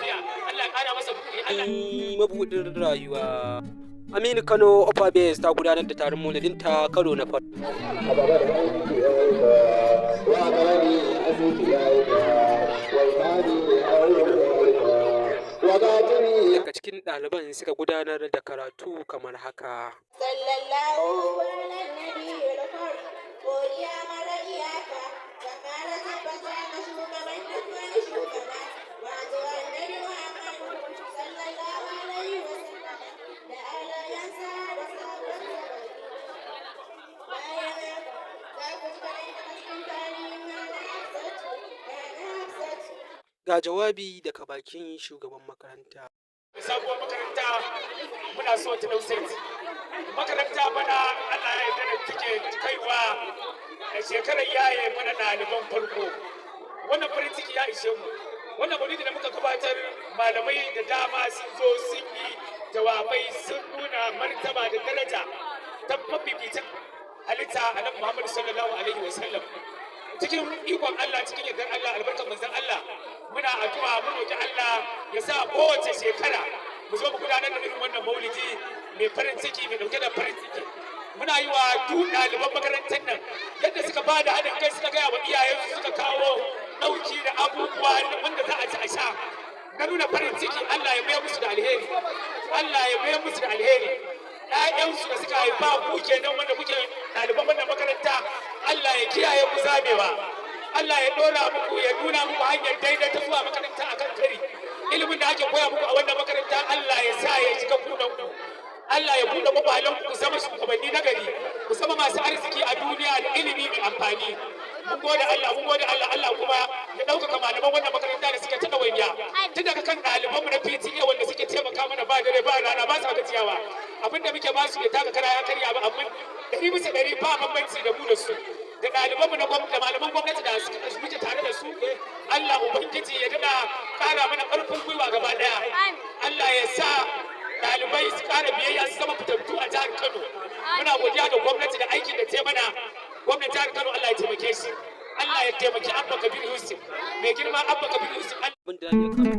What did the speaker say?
lafiya, Allah ya ƙara masa buɗi, Allah mabuɗin rayuwa. Aminu Kano Upper Base ta gudanar da taron maulidinta karo na farko. Daga cikin ɗaliban suka gudanar da karatu kamar haka. Sallallahu alaihi godiya mara iyaka da kara tabbata ga shugaban duk wani shugaba wato annabi Muhammad sallallahu alaihi wasallam da alayansa da sahabbansa bayan za ku ji kaɗan daga cikin tarihin Nana Hafsat. Ga jawabi daga bakin shugaban makaranta. sabuwar makaranta muna so ta dau set makaranta bana Allah ya yarda da take kaiwa da shekarar yaye mana ɗaliban farko wannan farin ciki ya ishe mu wannan maulidi da muka gabatar malamai da dama sun zo sun yi jawabai sun nuna martaba da daraja ta mafificin halitta annabi Muhammad sallallahu alaihi wasallam cikin ikon Allah cikin yardar Allah albarkar manzon Allah muna addu'a mu roki Allah ya sa kowace shekara mu zo mu gudanar da irin wannan maulidi mai farin ciki mai dauke da farin ciki muna yi wa duk ɗaliban makarantar nan yadda suka ba da haɗin kai suka gaya wa iyayensu suka kawo ɗauki da abubuwa wanda za a ci a sha na nuna farin ciki Allah ya mayar musu da alheri Allah ya mayar musu da alheri ƴaƴansu da suka haifa ku kenan wanda kuke ɗaliban wannan makaranta Allah ya kiyaye ku zamewa Allah ya dora muku ya nuna muku hanyar daidai ta zuwa makaranta akan kari ilimin da ake koya muku a wannan makaranta Allah ya sa ya shiga kunan ku Allah ya buɗe mabalan ku zama shugabanni na gari ku zama masu arziki a duniya da ilimi mai amfani mun gode Allah Allah kuma ya ɗaukaka malaman wannan makaranta da suke ta ɗawainiya tun daga kan ɗaliban mu na PTA wanda suke taimaka mana ba dare ba rana ba sa gajiyawa abinda muke ba su ya taka kara ya karya ba amma 100% ba bambanci da mu da su da ɗalibanmu na gwamnati da malaman gwamnati da muke tare da su Allah ubangiji ya daɗa ƙara mana ƙarfin gwiwa gaba ɗaya Allah ya sa ɗalibai su ƙara biyayya su zama fitattu a jihar Kano muna godiya da gwamnati da aikin da ta mana gwamnatin jihar Kano Allah ya taimake shi Allah ya taimaki Abba Kabir Yusuf mai girma Abba Kabir Yusuf